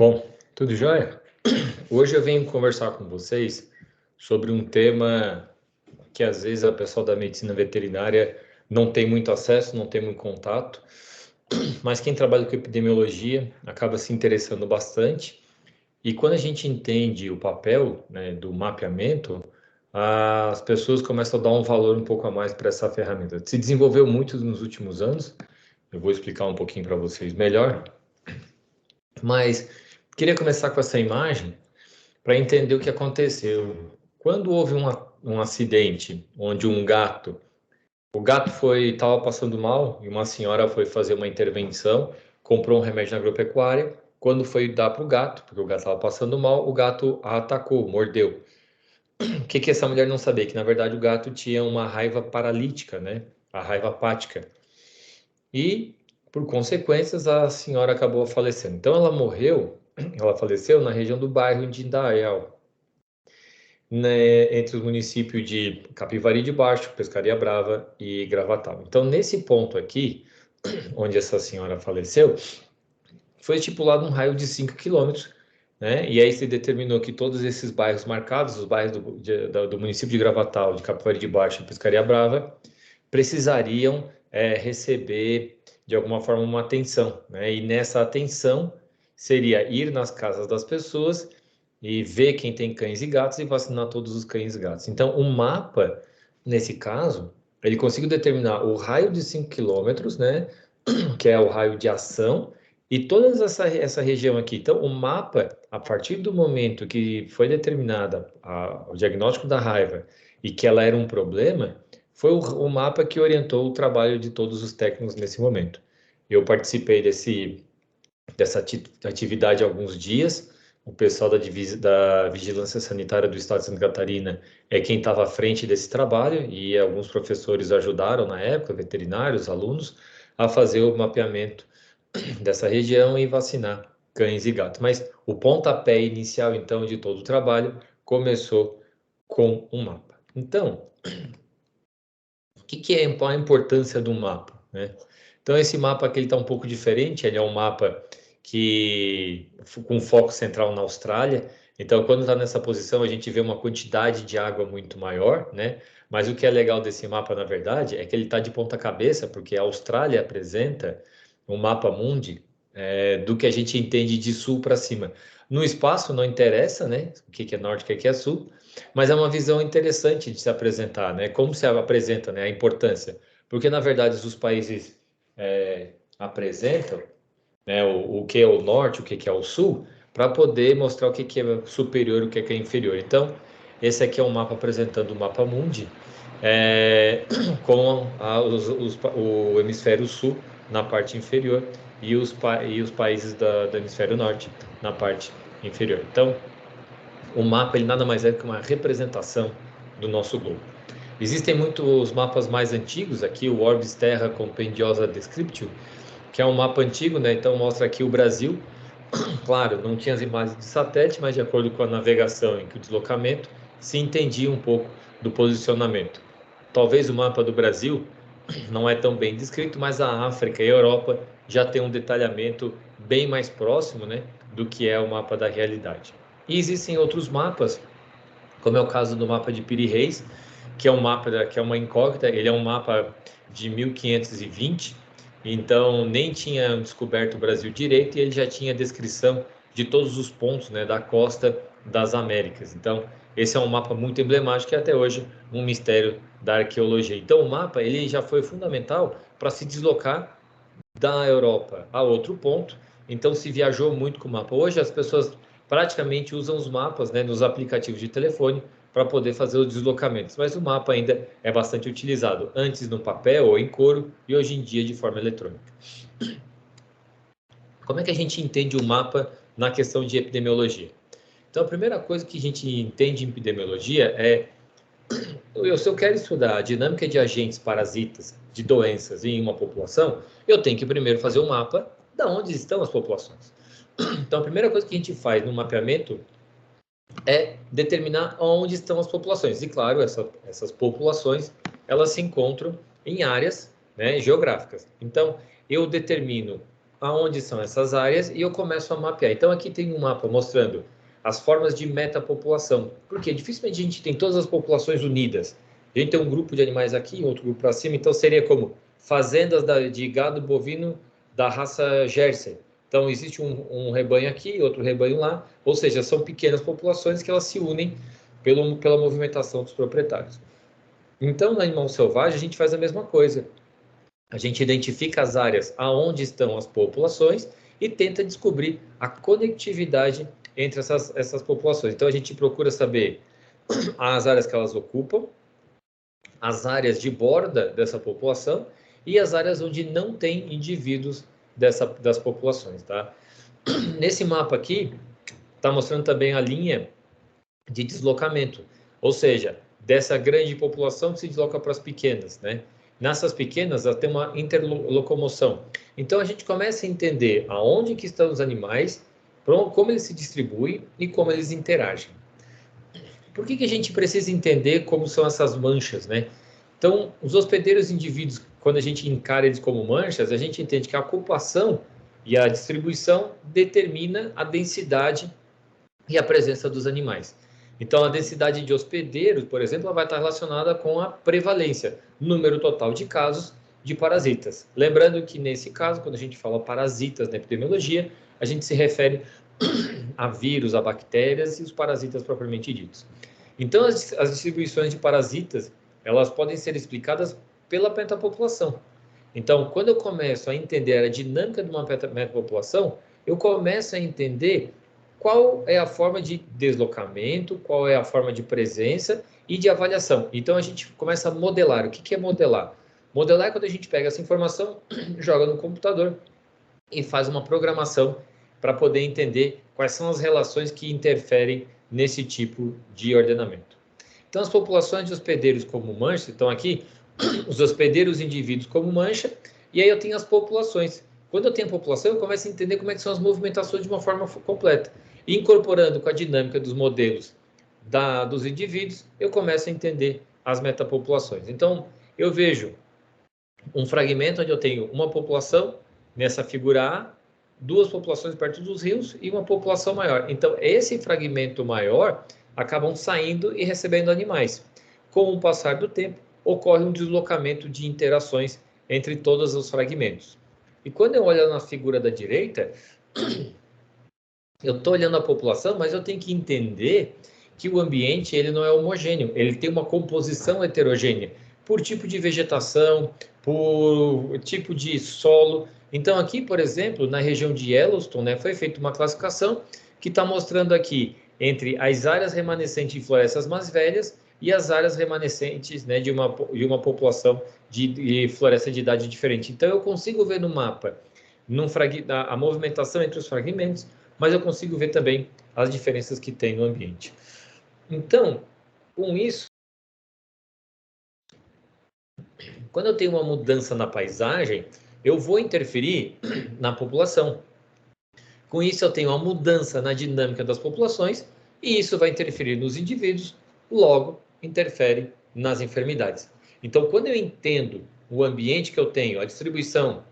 Bom, tudo jóia? Hoje eu venho conversar com vocês sobre um tema que às vezes a pessoa da medicina veterinária não tem muito acesso, não tem muito contato, mas quem trabalha com epidemiologia acaba se interessando bastante. E quando a gente entende o papel, né, do mapeamento, as pessoas começam a dar um valor um pouco a mais para essa ferramenta. Se desenvolveu muito nos últimos anos, eu vou explicar um pouquinho para vocês melhor, mas queria começar com essa imagem para entender o que aconteceu. Quando houve um acidente onde o gato estava passando mal e uma senhora foi fazer uma intervenção, comprou um remédio na agropecuária. Quando foi dar para o gato, porque o gato estava passando mal, o gato a atacou, mordeu. O que essa mulher não sabia? Que na verdade o gato tinha uma raiva paralítica, né? A raiva apática. E, por consequências, a senhora acabou falecendo. Então ela faleceu na região do bairro de Indaial, né, entre os municípios de Capivari de Baixo, Pescaria Brava e Gravatal. Então, nesse ponto aqui, onde essa senhora faleceu, foi estipulado um raio de 5 quilômetros, né? E aí se determinou que todos esses bairros marcados, os bairros do município de Gravatal, de Capivari de Baixo e Pescaria Brava, precisariam receber, de alguma forma, uma atenção, né? E nessa atenção seria ir nas casas das pessoas e ver quem tem cães e gatos e vacinar todos os cães e gatos. Então, o mapa, nesse caso, ele conseguiu determinar o raio de 5 quilômetros, né? Que é o raio de ação, e toda essa região aqui. Então, o mapa, a partir do momento que foi determinada o diagnóstico da raiva e que ela era um problema, foi o mapa que orientou o trabalho de todos os técnicos nesse momento. Eu participei dessa atividade há alguns dias. O pessoal da Vigilância Sanitária do Estado de Santa Catarina é quem estava à frente desse trabalho e alguns professores ajudaram na época, veterinários, alunos, a fazer o mapeamento dessa região e vacinar cães e gatos. Mas o pontapé inicial, então, de todo o trabalho começou com um mapa. Então, o que é a importância do mapa, né? Então, esse mapa aqui está um pouco diferente, ele é um mapa com foco central na Austrália. Então, quando está nessa posição, a gente vê uma quantidade de água muito maior, né? Mas o que é legal desse mapa, na verdade, é que ele está de ponta cabeça, porque a Austrália apresenta um mapa mundi do que a gente entende de sul para cima. No espaço não interessa, né? O que é norte, o que é sul, mas é uma visão interessante de se apresentar, né? Como se apresenta, né? A importância, porque na verdade os países apresentam, né? O que é o norte, o que é o sul, para poder mostrar o que é superior, o que é inferior. Então, esse aqui é um mapa apresentando o mapa mundi, com o hemisfério sul na parte inferior e os países do hemisfério norte na parte inferior. Então, o mapa ele nada mais é que uma representação do nosso globo. Existem muitos mapas mais antigos aqui, o Orbis Terra Compendiosa Descriptio, que é um mapa antigo, né? Então mostra aqui o Brasil. Claro, não tinha as imagens de satélite, mas de acordo com a navegação e com o deslocamento, se entendia um pouco do posicionamento. Talvez o mapa do Brasil não é tão bem descrito, mas a África e a Europa já tem um detalhamento bem mais próximo, né, do que é o mapa da realidade. E existem outros mapas, como é o caso do mapa de Piri Reis, que é um mapa que é uma incógnita, ele é um mapa de 1520, então nem tinha descoberto o Brasil direito e ele já tinha descrição de todos os pontos, né, da costa das Américas. Então, esse é um mapa muito emblemático e até hoje um mistério da arqueologia. Então, o mapa ele já foi fundamental para se deslocar da Europa a outro ponto. Então, se viajou muito com o mapa. Hoje, as pessoas praticamente usam os mapas, né, nos aplicativos de telefone para poder fazer os deslocamentos. Mas o mapa ainda é bastante utilizado, antes no papel ou em couro e hoje em dia de forma eletrônica. Como é que a gente entende o mapa na questão de epidemiologia? Então, a primeira coisa que a gente entende em epidemiologia é se eu quero estudar a dinâmica de agentes parasitas de doenças em uma população, eu tenho que primeiro fazer um mapa de onde estão as populações. Então, a primeira coisa que a gente faz no mapeamento é determinar onde estão as populações. E, claro, essas populações, elas se encontram em áreas, né, geográficas. Então, eu determino aonde são essas áreas e eu começo a mapear. Então, aqui tem um mapa mostrando as formas de metapopulação. Porque dificilmente a gente tem todas as populações unidas. A gente tem um grupo de animais aqui, outro grupo para cima, então seria como fazendas de gado bovino da raça Jersey. Então, existe um rebanho aqui, outro rebanho lá, ou seja, são pequenas populações que elas se unem pela movimentação dos proprietários. Então, no animal selvagem, a gente faz a mesma coisa. A gente identifica as áreas aonde estão as populações e tenta descobrir a conectividade entre essas populações. Então, a gente procura saber as áreas que elas ocupam, as áreas de borda dessa população e as áreas onde não tem indivíduos das populações, tá? Nesse mapa aqui, está mostrando também a linha de deslocamento, ou seja, dessa grande população que se desloca para as pequenas, né? Nessas pequenas, ela tem uma interlocomoção. Então, a gente começa a entender aonde que estão os animais, como eles se distribuem e como eles interagem. Por que a gente precisa entender como são essas manchas, né? Então, os hospedeiros indivíduos, quando a gente encara eles como manchas, a gente entende que a ocupação e a distribuição determina a densidade e a presença dos animais. Então, a densidade de hospedeiros, por exemplo, ela vai estar relacionada com a prevalência, número total de casos de parasitas. Lembrando que, nesse caso, quando a gente fala parasitas na epidemiologia, a gente se refere a vírus, a bactérias e os parasitas propriamente ditos. Então, as distribuições de parasitas, elas podem ser explicadas pela metapopulação. Então, quando eu começo a entender a dinâmica de uma metapopulação, eu começo a entender qual é a forma de deslocamento, qual é a forma de presença e de avaliação. Então, a gente começa a modelar. O que é modelar? Modelar é quando a gente pega essa informação, joga no computador e faz uma programação para poder entender quais são as relações que interferem nesse tipo de ordenamento. Então, as populações de hospedeiros como mancha, estão aqui, os hospedeiros indivíduos como mancha, e aí eu tenho as populações. Quando eu tenho a população, eu começo a entender como é que são as movimentações de uma forma completa. E incorporando com a dinâmica dos modelos dos indivíduos, eu começo a entender as metapopulações. Então, eu vejo um fragmento onde eu tenho uma população, nessa figura A, duas populações perto dos rios e uma população maior. Então, esse fragmento maior acabam saindo e recebendo animais. Com o passar do tempo, ocorre um deslocamento de interações entre todos os fragmentos. E quando eu olho na figura da direita, eu estou olhando a população, mas eu tenho que entender que o ambiente ele não é homogêneo, ele tem uma composição heterogênea, por tipo de vegetação, por tipo de solo. Então, aqui, por exemplo, na região de Yellowstone, né, foi feita uma classificação que está mostrando aqui entre as áreas remanescentes de florestas mais velhas e as áreas remanescentes, né, de uma população de floresta de idade diferente. Então, eu consigo ver no mapa a movimentação entre os fragmentos, mas eu consigo ver também as diferenças que tem no ambiente. Então, com isso, quando eu tenho uma mudança na paisagem, eu vou interferir na população. Com isso, eu tenho uma mudança na dinâmica das populações e isso vai interferir nos indivíduos, logo interfere nas enfermidades. Então, quando eu entendo o ambiente que eu tenho, a distribuição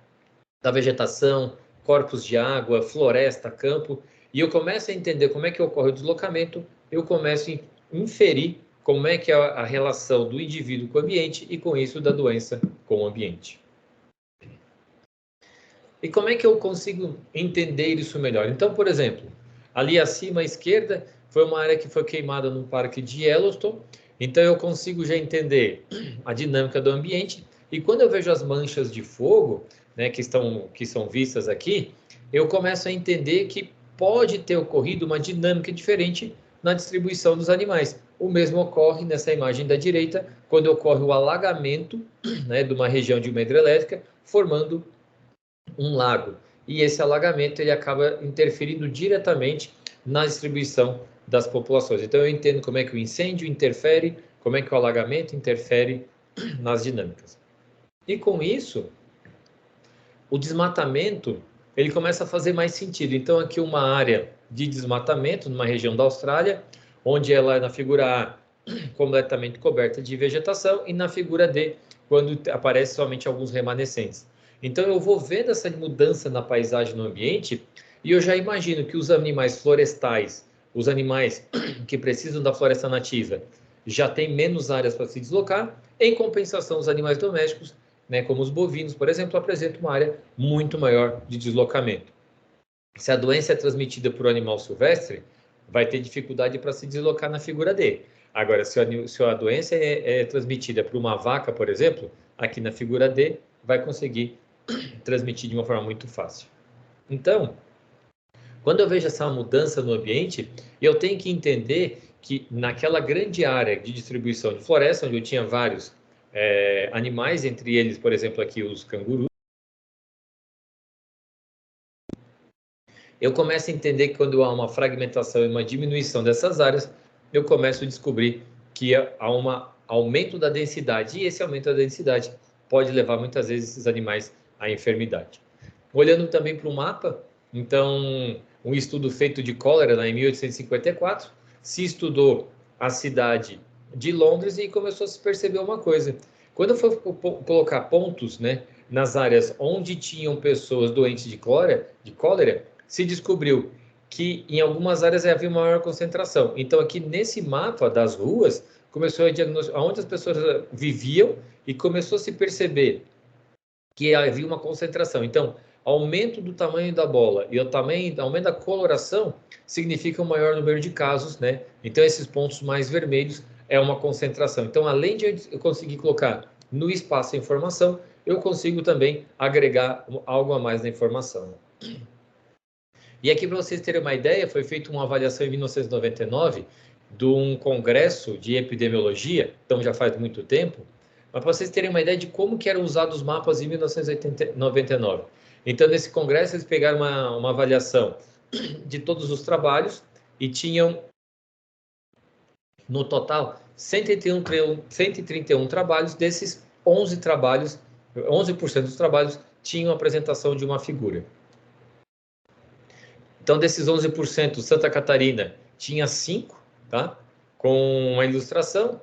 da vegetação, corpos de água, floresta, campo, e eu começo a entender como é que ocorre o deslocamento, eu começo a inferir como é que é a relação do indivíduo com o ambiente e, com isso, da doença com o ambiente. E como é que eu consigo entender isso melhor? Então, por exemplo, ali acima à esquerda foi uma área que foi queimada no parque de Yellowstone, então eu consigo já entender a dinâmica do ambiente, e quando eu vejo as manchas de fogo, né, que são vistas aqui, eu começo a entender que pode ter ocorrido uma dinâmica diferente na distribuição dos animais. O mesmo ocorre nessa imagem da direita, quando ocorre o alagamento, né, de uma região de uma hidrelétrica, formando um lago. E esse alagamento ele acaba interferindo diretamente na distribuição das populações. Então eu entendo como é que o incêndio interfere, como é que o alagamento interfere nas dinâmicas. E com isso, o desmatamento ele começa a fazer mais sentido. Então aqui uma área de desmatamento numa região da Austrália, onde ela é na figura A completamente coberta de vegetação e na figura D quando aparece somente alguns remanescentes. Então, eu vou vendo essa mudança na paisagem, no ambiente, e eu já imagino que os animais florestais, os animais que precisam da floresta nativa, já têm menos áreas para se deslocar. Em compensação, os animais domésticos, né, como os bovinos, por exemplo, apresentam uma área muito maior de deslocamento. Se a doença é transmitida por um animal silvestre, vai ter dificuldade para se deslocar na figura D. Agora, se a doença é transmitida por uma vaca, por exemplo, aqui na figura D, vai conseguir transmitir de uma forma muito fácil. Então, quando eu vejo essa mudança no ambiente, eu tenho que entender que naquela grande área de distribuição de floresta, onde eu tinha vários animais, entre eles, por exemplo, aqui os cangurus, eu começo a entender que quando há uma fragmentação e uma diminuição dessas áreas, eu começo a descobrir que há um aumento da densidade, e esse aumento da densidade pode levar muitas vezes esses animais à enfermidade. Olhando também para o mapa, então, um estudo feito de cólera, né, em 1854, se estudou a cidade de Londres e começou a se perceber uma coisa. Quando foi colocar pontos, né, nas áreas onde tinham pessoas doentes de cólera, se descobriu que em algumas áreas havia uma maior concentração. Então, aqui nesse mapa das ruas, começou a diagnosticar onde as pessoas viviam e começou a se perceber que havia uma concentração. Então, aumento do tamanho da bola e aumento da coloração significa um maior número de casos, né? Então, esses pontos mais vermelhos é uma concentração. Então, além de eu conseguir colocar no espaço a informação, eu consigo também agregar algo a mais na informação. E aqui, para vocês terem uma ideia, foi feita uma avaliação em 1999 de um congresso de epidemiologia, então já faz muito tempo, mas para vocês terem uma ideia de como que eram usados os mapas em 1999. Então, nesse congresso, eles pegaram uma avaliação de todos os trabalhos e tinham, no total, 131 trabalhos. Desses 11 trabalhos, 11% dos trabalhos tinham apresentação de uma figura. Então, desses 11%, Santa Catarina tinha 5, tá? Com uma ilustração,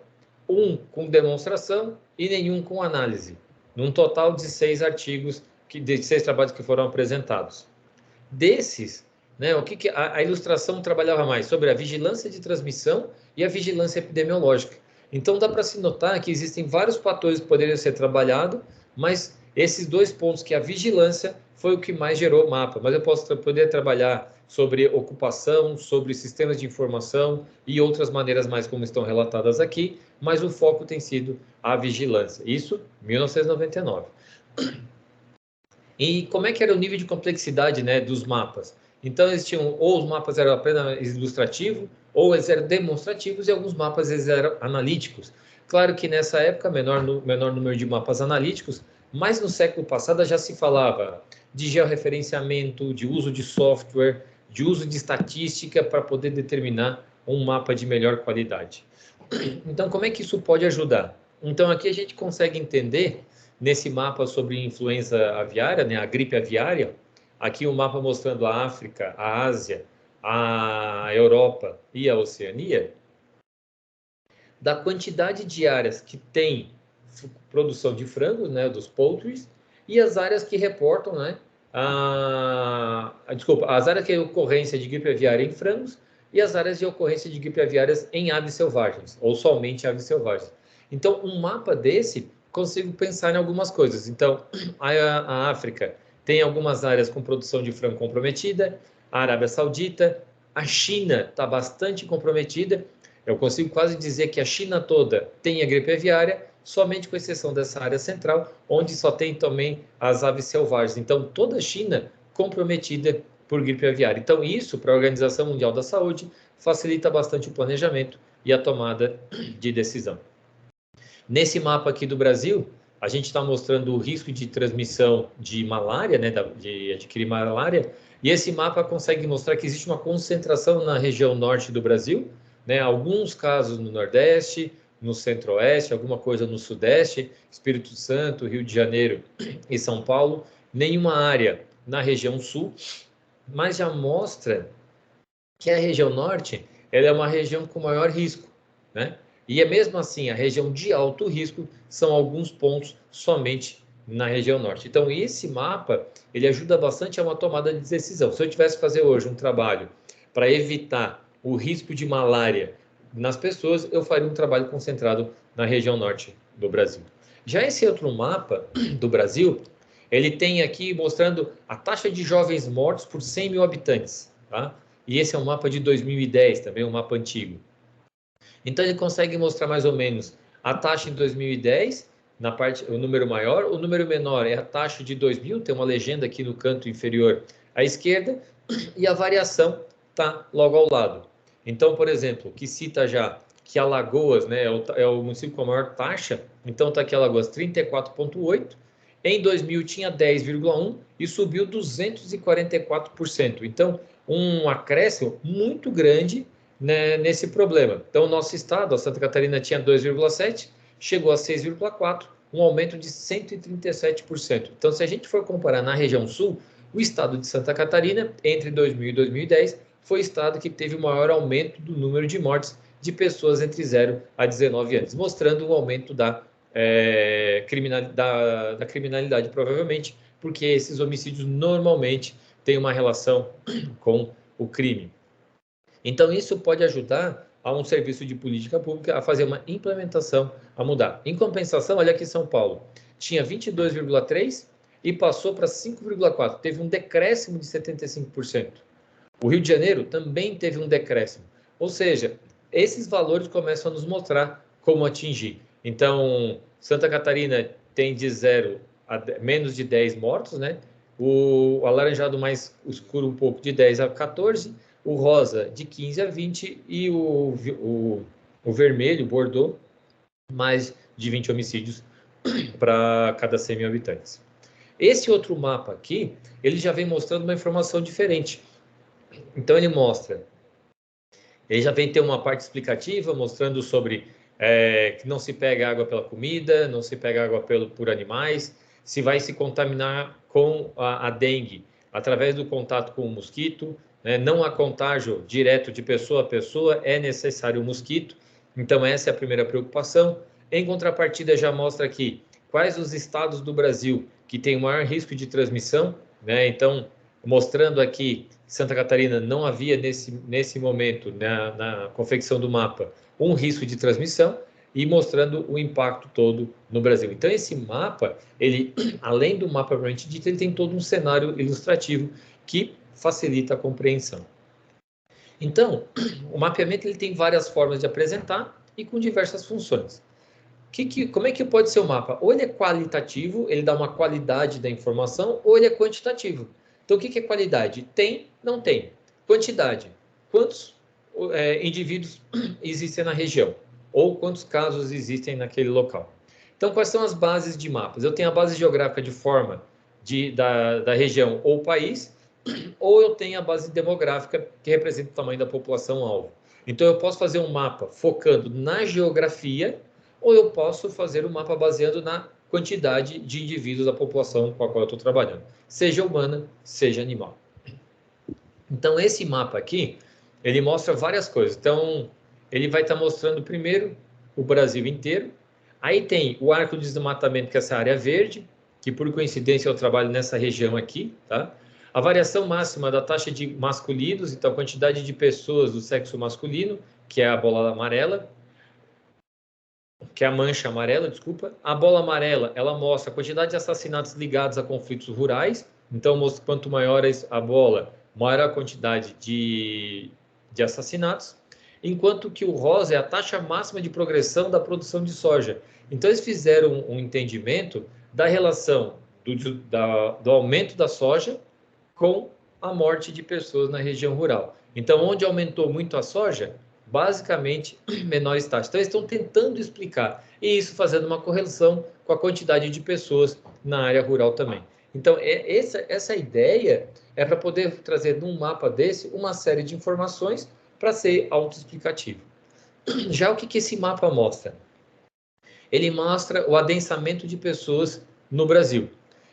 1 com demonstração e nenhum com análise. Num total de 6 artigos, de 6 trabalhos que foram apresentados. Desses, né, o que a ilustração trabalhava mais? Sobre a vigilância de transmissão e a vigilância epidemiológica. Então, dá para se notar que existem vários fatores que poderiam ser trabalhados, mas esses 2 pontos, que a vigilância, foi o que mais gerou mapa. Mas eu poder trabalhar sobre ocupação, sobre sistemas de informação e outras maneiras mais como estão relatadas aqui, mas o foco tem sido a vigilância. Isso, 1999. E como é que era o nível de complexidade, né, dos mapas? Então, eles tinham, ou os mapas eram apenas ilustrativos, ou eles eram demonstrativos, e alguns mapas eles eram analíticos. Claro que nessa época, menor número de mapas analíticos, mas no século passado já se falava de georreferenciamento, de uso de software, de uso de estatística para poder determinar um mapa de melhor qualidade. Então, como é que isso pode ajudar? Então, aqui a gente consegue entender, nesse mapa sobre influenza aviária, né, a gripe aviária, aqui um mapa mostrando a África, a Ásia, a Europa e a Oceania, da quantidade de áreas que tem produção de frangos, né, dos poultries, e as áreas que reportam, né, as áreas que é ocorrência de gripe aviária em frangos e as áreas de ocorrência de gripe aviárias em aves selvagens, ou somente aves selvagens. Então, um mapa desse, consigo pensar em algumas coisas. Então, a África tem algumas áreas com produção de frango comprometida, a Arábia Saudita, a China está bastante comprometida. Eu consigo quase dizer que a China toda tem a gripe aviária, somente com exceção dessa área central, onde só tem também as aves selvagens. Então, toda a China comprometida por gripe aviária. Então, isso, para a Organização Mundial da Saúde, facilita bastante o planejamento e a tomada de decisão. Nesse mapa aqui do Brasil, a gente está mostrando o risco de transmissão de malária, né, de adquirir malária, e esse mapa consegue mostrar que existe uma concentração na região norte do Brasil, né, alguns casos no Nordeste, no Centro-Oeste, alguma coisa no Sudeste, Espírito Santo, Rio de Janeiro e São Paulo, nenhuma área na região Sul, mas já mostra que a região Norte ela é uma região com maior risco, né? E é mesmo assim, a região de alto risco são alguns pontos somente na região norte. Então, esse mapa, ele ajuda bastante a uma tomada de decisão. Se eu tivesse que fazer hoje um trabalho para evitar o risco de malária nas pessoas, eu faria um trabalho concentrado na região norte do Brasil. Já esse outro mapa do Brasil, ele tem aqui mostrando a taxa de jovens mortos por 100 mil habitantes, tá? E esse é um mapa de 2010, também um mapa antigo. Então, ele consegue mostrar mais ou menos a taxa em 2010, na parte, o número maior, o número menor é a taxa de 2000, tem uma legenda aqui no canto inferior à esquerda, e a variação está logo ao lado. Então, por exemplo, que cita já que Alagoas, né, é o município com a maior taxa, então está aqui Alagoas 34,8%, em 2000 tinha 10,1% e subiu 244%. Então, um acréscimo muito grande, né, nesse problema. Então, o nosso estado, a Santa Catarina, tinha 2,7%, chegou a 6,4%, um aumento de 137%. Então, se a gente for comparar na região sul, o estado de Santa Catarina, entre 2000 e 2010, foi o estado que teve o maior aumento do número de mortes de pessoas entre 0 a 19 anos, mostrando o aumento da criminalidade, provavelmente, porque esses homicídios normalmente têm uma relação com o crime. Então, isso pode ajudar a um serviço de política pública a fazer uma implementação, a mudar. Em compensação, olha aqui São Paulo, tinha 22,3% e passou para 5,4%, teve um decréscimo de 75%. O Rio de Janeiro também teve um decréscimo. Ou seja, esses valores começam a nos mostrar como atingir. Então, Santa Catarina tem de 0 a menos de 10 mortos, né? O alaranjado mais escuro um pouco de 10 a 14, o rosa de 15 a 20 e o vermelho, o Bordeaux, mais de 20 homicídios para cada 100 mil habitantes. Esse outro mapa aqui, ele já vem mostrando uma informação diferente. Então, ele já vem ter uma parte explicativa, mostrando sobre que não se pega água pela comida, não se pega água por animais, se vai se contaminar com a dengue através do contato com o mosquito, né? Não há contágio direto de pessoa a pessoa, é necessário o mosquito, então essa é a primeira preocupação. Em contrapartida, já mostra aqui quais os estados do Brasil que têm o maior risco de transmissão, né? Então, mostrando aqui, Santa Catarina não havia nesse momento, na confecção do mapa, um risco de transmissão e mostrando o impacto todo no Brasil. Então, esse mapa, ele, além do mapa propriamente dito, ele tem todo um cenário ilustrativo que facilita a compreensão. Então, o mapeamento ele tem várias formas de apresentar e com diversas funções. Como é que pode ser o mapa? Ou ele é qualitativo, ele dá uma qualidade da informação, ou ele é quantitativo. Então, o que é qualidade? Tem, não tem. Quantidade. Quantos indivíduos existem na região? Ou quantos casos existem naquele local? Então, quais são as bases de mapas? Eu tenho a base geográfica de forma da região ou país, ou eu tenho a base demográfica, que representa o tamanho da população-alvo. Então, eu posso fazer um mapa focando na geografia, ou eu posso fazer um mapa baseado na quantidade de indivíduos da população com a qual eu estou trabalhando, seja humana, seja animal. Então, esse mapa aqui, ele mostra várias coisas. Então, ele vai estar mostrando primeiro o Brasil inteiro. Aí tem o arco de desmatamento, que é essa área verde, que por coincidência eu trabalho nessa região aqui, tá? A variação máxima da taxa de masculinos, então a quantidade de pessoas do sexo masculino, que é a bola amarela, que é a mancha amarela, desculpa. A bola amarela, ela mostra a quantidade de assassinatos ligados a conflitos rurais. Então, quanto maior a bola, maior a quantidade de assassinatos. Enquanto que o rosa é a taxa máxima de progressão da produção de soja. Então, eles fizeram um entendimento da relação do aumento da soja com a morte de pessoas na região rural. Então, onde aumentou muito a soja, basicamente menores taxas. Então, eles estão tentando explicar, e isso fazendo uma correlação com a quantidade de pessoas na área rural também. Então, essa ideia é para poder trazer num mapa desse uma série de informações para ser autoexplicativo. Já o que esse mapa mostra? Ele mostra o adensamento de pessoas no Brasil.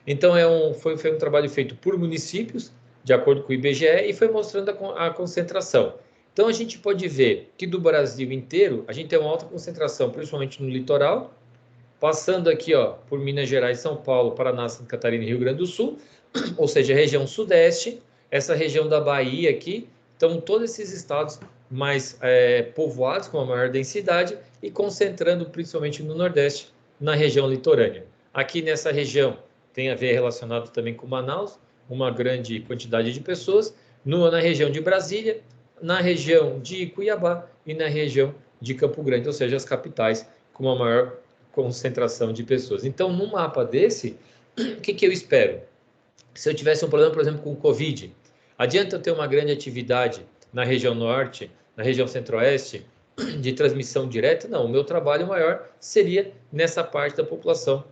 Então, foi um trabalho feito por municípios, de acordo com o IBGE, e foi mostrando a concentração. Então, a gente pode ver que do Brasil inteiro, a gente tem uma alta concentração, principalmente no litoral, passando aqui, ó, por Minas Gerais, São Paulo, Paraná, Santa Catarina e Rio Grande do Sul, ou seja, região sudeste, essa região da Bahia aqui, então todos esses estados mais povoados, com a maior densidade, e concentrando principalmente no Nordeste, na região litorânea. Aqui nessa região tem a ver relacionado também com Manaus, uma grande quantidade de pessoas, na região de Brasília, na região de Cuiabá e na região de Campo Grande, ou seja, as capitais com uma maior concentração de pessoas. Então, num mapa desse, o que eu espero? Se eu tivesse um problema, por exemplo, com o Covid, adianta eu ter uma grande atividade na região norte, na região centro-oeste, de transmissão direta? Não, o meu trabalho maior seria nessa parte da população,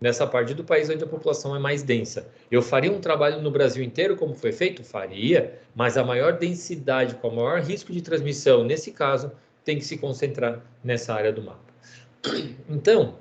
nessa parte do país onde a população é mais densa. Eu faria um trabalho no Brasil inteiro, como foi feito? Faria, mas a maior densidade, com o maior risco de transmissão, nesse caso, tem que se concentrar nessa área do mapa. Então,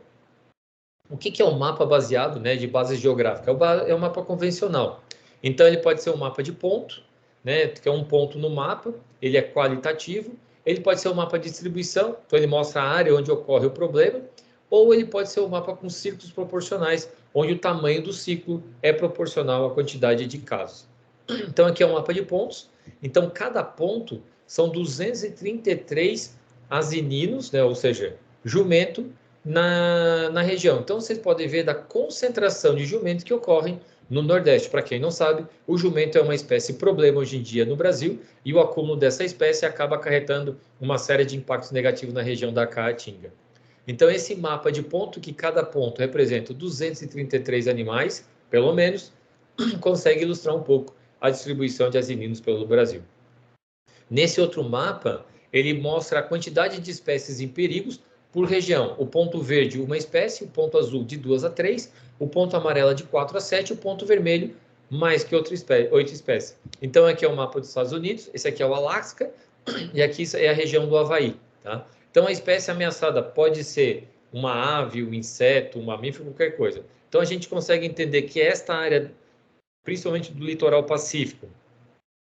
o que é um mapa baseado, né, de base geográfica? É um mapa convencional. Então, ele pode ser um mapa de ponto, né, que é um ponto no mapa, ele é qualitativo. Ele pode ser um mapa de distribuição, então ele mostra a área onde ocorre o problema, ou ele pode ser um mapa com círculos proporcionais, onde o tamanho do ciclo é proporcional à quantidade de casos. Então, aqui é um mapa de pontos. Então, cada ponto são 233 asininos, né, ou seja, jumento, na região. Então, vocês podem ver da concentração de jumentos que ocorrem no Nordeste. Para quem não sabe, o jumento é uma espécie problema hoje em dia no Brasil e o acúmulo dessa espécie acaba acarretando uma série de impactos negativos na região da Caatinga. Então, esse mapa de ponto, que cada ponto representa 233 animais, pelo menos, consegue ilustrar um pouco a distribuição de asininos pelo Brasil. Nesse outro mapa, ele mostra a quantidade de espécies em perigos por região. O ponto verde, uma espécie, o ponto azul, de 2 a 3, o ponto amarelo, de 4 a 7, o ponto vermelho, mais que 8 espécies. Então, aqui é o mapa dos Estados Unidos, esse aqui é o Alasca, e aqui é a região do Havaí, tá? Então, a espécie ameaçada pode ser uma ave, um inseto, um mamífero, qualquer coisa. Então, a gente consegue entender que esta área, principalmente do litoral pacífico,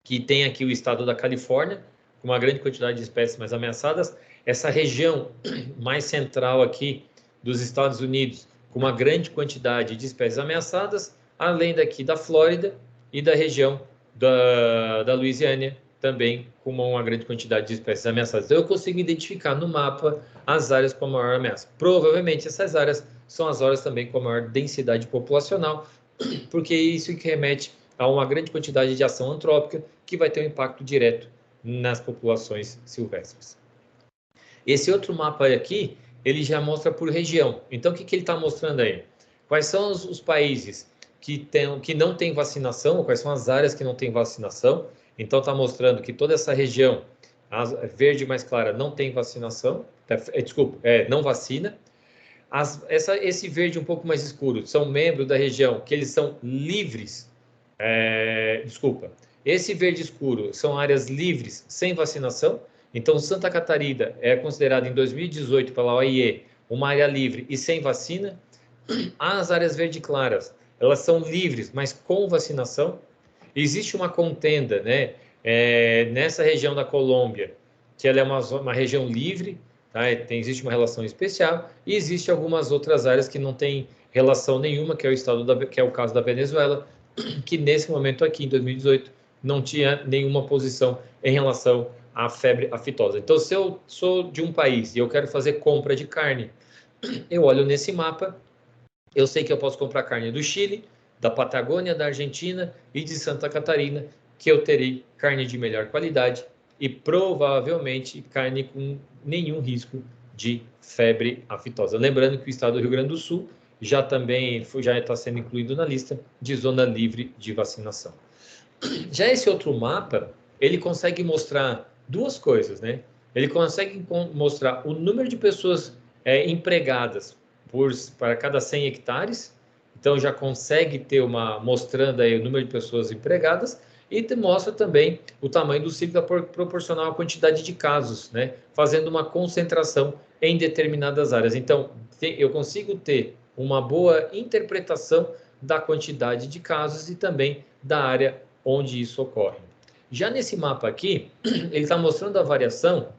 que tem aqui o estado da Califórnia, com uma grande quantidade de espécies mais ameaçadas, essa região mais central aqui dos Estados Unidos, com uma grande quantidade de espécies ameaçadas, além daqui da Flórida e da região da Louisiana, também com uma grande quantidade de espécies ameaçadas. Então, eu consigo identificar no mapa as áreas com a maior ameaça. Provavelmente, essas áreas são as áreas também com a maior densidade populacional, porque isso que remete a uma grande quantidade de ação antrópica que vai ter um impacto direto nas populações silvestres. Esse outro mapa aqui, ele já mostra por região. Então, o que ele está mostrando aí? Quais são os países que não têm vacinação, ou quais são as áreas que não têm vacinação. Então, está mostrando que toda essa região, a verde mais clara, não tem vacinação, não vacina. Esse verde um pouco mais escuro são membros da região que eles são livres. Esse verde escuro são áreas livres sem vacinação. Então, Santa Catarina é considerada em 2018 pela OIE uma área livre e sem vacina. As áreas verde claras, elas são livres, mas com vacinação. Existe uma contenda, né, nessa região da Colômbia, que ela é uma região livre, tá? Existe uma relação especial, e existe algumas outras áreas que não tem relação nenhuma, que é o caso da Venezuela, que nesse momento aqui, em 2018, não tinha nenhuma posição em relação à febre aftosa. Então, se eu sou de um país e eu quero fazer compra de carne, eu olho nesse mapa, eu sei que eu posso comprar carne do Chile, da Patagônia, da Argentina e de Santa Catarina, que eu terei carne de melhor qualidade e provavelmente carne com nenhum risco de febre aftosa. Lembrando que o estado do Rio Grande do Sul já está sendo incluído na lista de zona livre de vacinação. Já esse outro mapa, ele consegue mostrar duas coisas, né? Ele consegue mostrar o número de pessoas empregadas para cada 100 hectares, então já consegue ter mostrando aí o número de pessoas empregadas, e mostra também o tamanho do ciclo proporcional à quantidade de casos, né? Fazendo uma concentração em determinadas áreas. Então, eu consigo ter uma boa interpretação da quantidade de casos e também da área onde isso ocorre. Já nesse mapa aqui, ele está mostrando a variação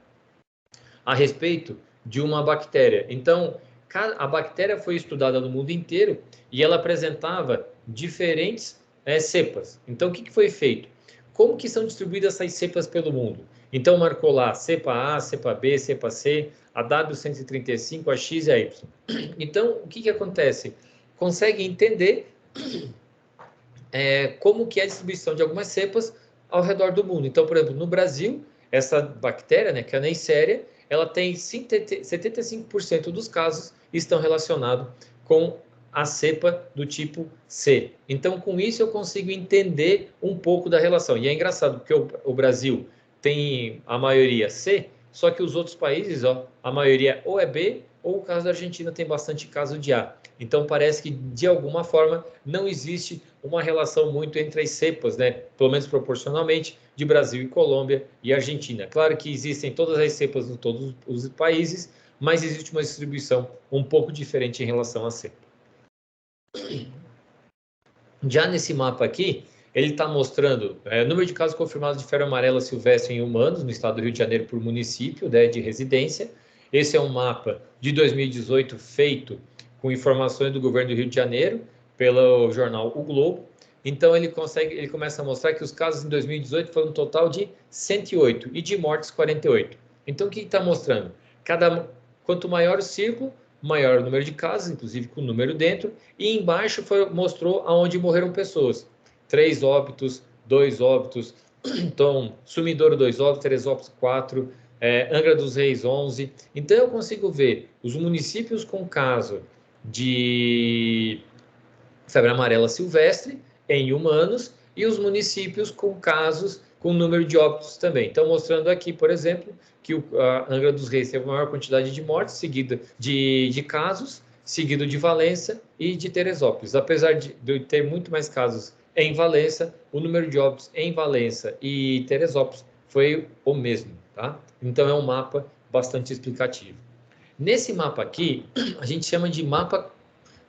a respeito de uma bactéria. Então, a bactéria foi estudada no mundo inteiro e ela apresentava diferentes cepas. Então, o que foi feito? Como que são distribuídas essas cepas pelo mundo? Então, marcou lá cepa A, cepa B, cepa C, a W135, a X e a Y. Então, o que acontece? Consegue entender como que é a distribuição de algumas cepas ao redor do mundo. Então, por exemplo, no Brasil, essa bactéria, né, que é a Neisseria, ela tem 75% dos casos estão relacionados com a cepa do tipo C. Então, com isso, eu consigo entender um pouco da relação. E é engraçado, porque o Brasil tem a maioria C, só que os outros países, ó, a maioria ou é B, ou o caso da Argentina tem bastante caso de A. Então, parece que, de alguma forma, não existe uma relação muito entre as cepas, né? Pelo menos proporcionalmente, de Brasil e Colômbia e Argentina. Claro que existem todas as cepas em todos os países, mas existe uma distribuição um pouco diferente em relação à cepa. Já nesse mapa aqui, ele está mostrando o número de casos confirmados de febre amarela silvestre em humanos no estado do Rio de Janeiro por município, né, de residência. Esse é um mapa de 2018 feito com informações do governo do Rio de Janeiro pelo jornal O Globo. Então ele começa a mostrar que os casos em 2018 foram um total de 108 e de mortes 48. Então o que está mostrando? Quanto maior o círculo, maior o número de casos, inclusive com o número dentro, e embaixo mostrou aonde morreram pessoas. 3 óbitos, 2 óbitos, então, Sumidouro 2 óbitos, Teresópolis 4, Angra dos Reis 11. Então, eu consigo ver os municípios com caso de febre amarela silvestre em humanos e os municípios com casos com número de óbitos também. Então, mostrando aqui, por exemplo, que a Angra dos Reis teve a maior quantidade de mortes, seguida de casos, seguido de Valença e de Teresópolis. Apesar de ter muito mais casos em Valença, o número de óbitos em Valença e Teresópolis foi o mesmo, tá? Então, é um mapa bastante explicativo. Nesse mapa aqui, a gente chama de mapa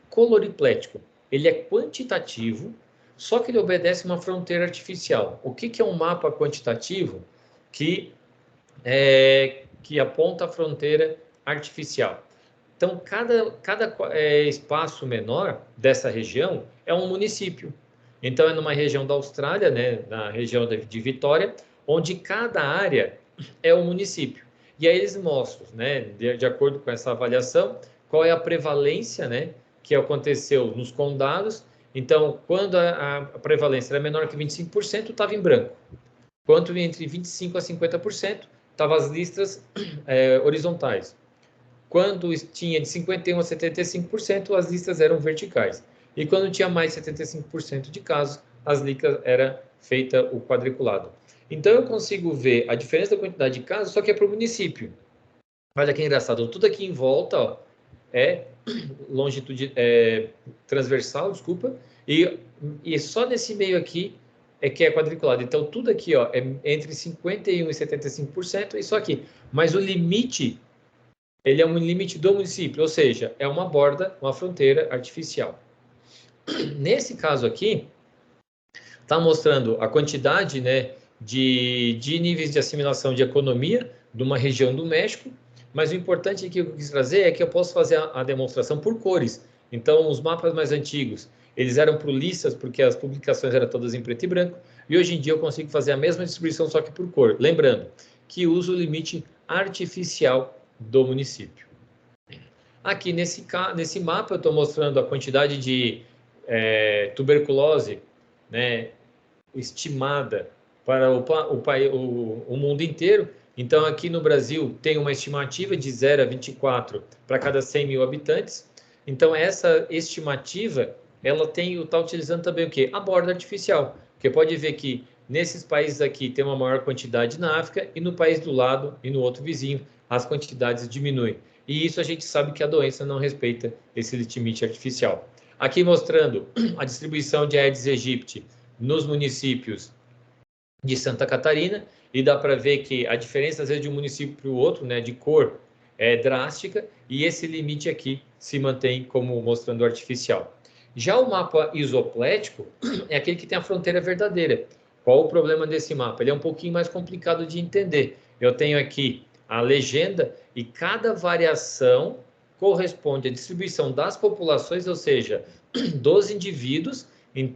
coloriplético. Ele é quantitativo, só que ele obedece uma fronteira artificial. O que é um mapa quantitativo? Que aponta a fronteira artificial. Então, cada espaço menor dessa região é um município. Então, é numa região da Austrália, né, na região de Vitória, onde cada área é um município. E aí eles mostram, né, de acordo com essa avaliação, qual é a prevalência, né, que aconteceu nos condados. Então, quando a prevalência era menor que 25%, estava em branco. Quanto entre 25% a 50%, estavam as listas horizontais. Quando tinha de 51% a 75%, as listas eram verticais. E quando tinha mais de 75% de casos, as listas era feita o quadriculado. Então, eu consigo ver a diferença da quantidade de casos, só que é para o município. Olha que engraçado, tudo aqui em volta ó, é longitude transversal, desculpa, e só nesse meio aqui é que é quadriculado. Então, tudo aqui ó, é entre 51% e 75%, isso aqui. Mas o limite, ele é um limite do município, ou seja, é uma borda, uma fronteira artificial. Nesse caso aqui, está mostrando a quantidade, né, de níveis de assimilação de economia de uma região do México, mas o importante que eu quis trazer é que eu posso fazer a demonstração por cores. Então, os mapas mais antigos, eles eram por listas, porque as publicações eram todas em preto e branco, e hoje em dia eu consigo fazer a mesma distribuição, só que por cor. Lembrando que uso o limite artificial do município. Aqui nesse mapa eu estou mostrando a quantidade de tuberculose, né, estimada para o mundo inteiro. Então, aqui no Brasil, tem uma estimativa de 0 a 24 para cada 100 mil habitantes. Então, essa estimativa, ela está utilizando também o quê? A borda artificial. Porque pode ver que nesses países aqui tem uma maior quantidade na África e no país do lado e no outro vizinho as quantidades diminuem. E isso a gente sabe que a doença não respeita esse limite artificial. Aqui mostrando a distribuição de Aedes aegypti nos municípios de Santa Catarina, e dá para ver que a diferença, às vezes, de um município para o outro, né, de cor, é drástica, e esse limite aqui se mantém como mostrando artificial. Já o mapa isoplético é aquele que tem a fronteira verdadeira. Qual o problema desse mapa? Ele é um pouquinho mais complicado de entender. Eu tenho aqui a legenda e cada variação corresponde à distribuição das populações, ou seja, dos indivíduos,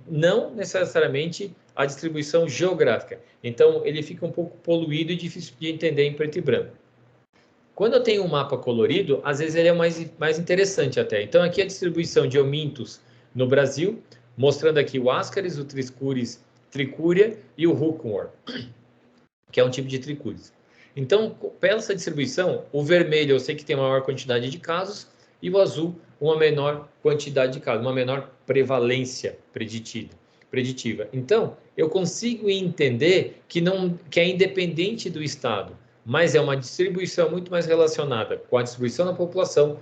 não necessariamente a distribuição geográfica. Então, ele fica um pouco poluído e difícil de entender em preto e branco. Quando eu tenho um mapa colorido, às vezes ele é mais interessante até. Então, aqui a distribuição de eumintos no Brasil, mostrando aqui o Ascaris, o Triscuris tricúria e o Hookworm, que é um tipo de tricúris. Então, pela essa distribuição, o vermelho eu sei que tem maior quantidade de casos e o azul uma menor quantidade de casos, uma menor prevalência preditiva. Então, eu consigo entender que é independente do estado, mas é uma distribuição muito mais relacionada com a distribuição da população